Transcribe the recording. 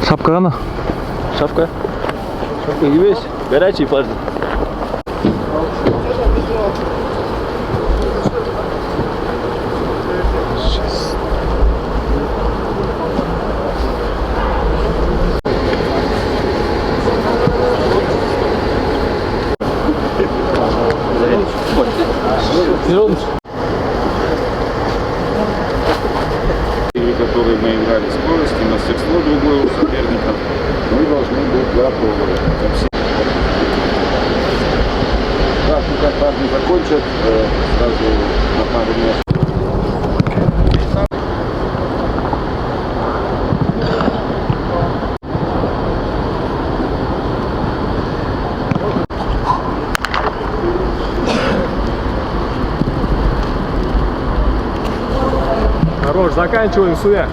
Шапка рано? Шапка? Шапка не весь. Горячий парень. Игры, которые мы играли, скорости, мастерство другое у соперников, мы должны быть готовы. Как только парни закончат, сразу на пару мест. Хорош, заканчиваем, Суя.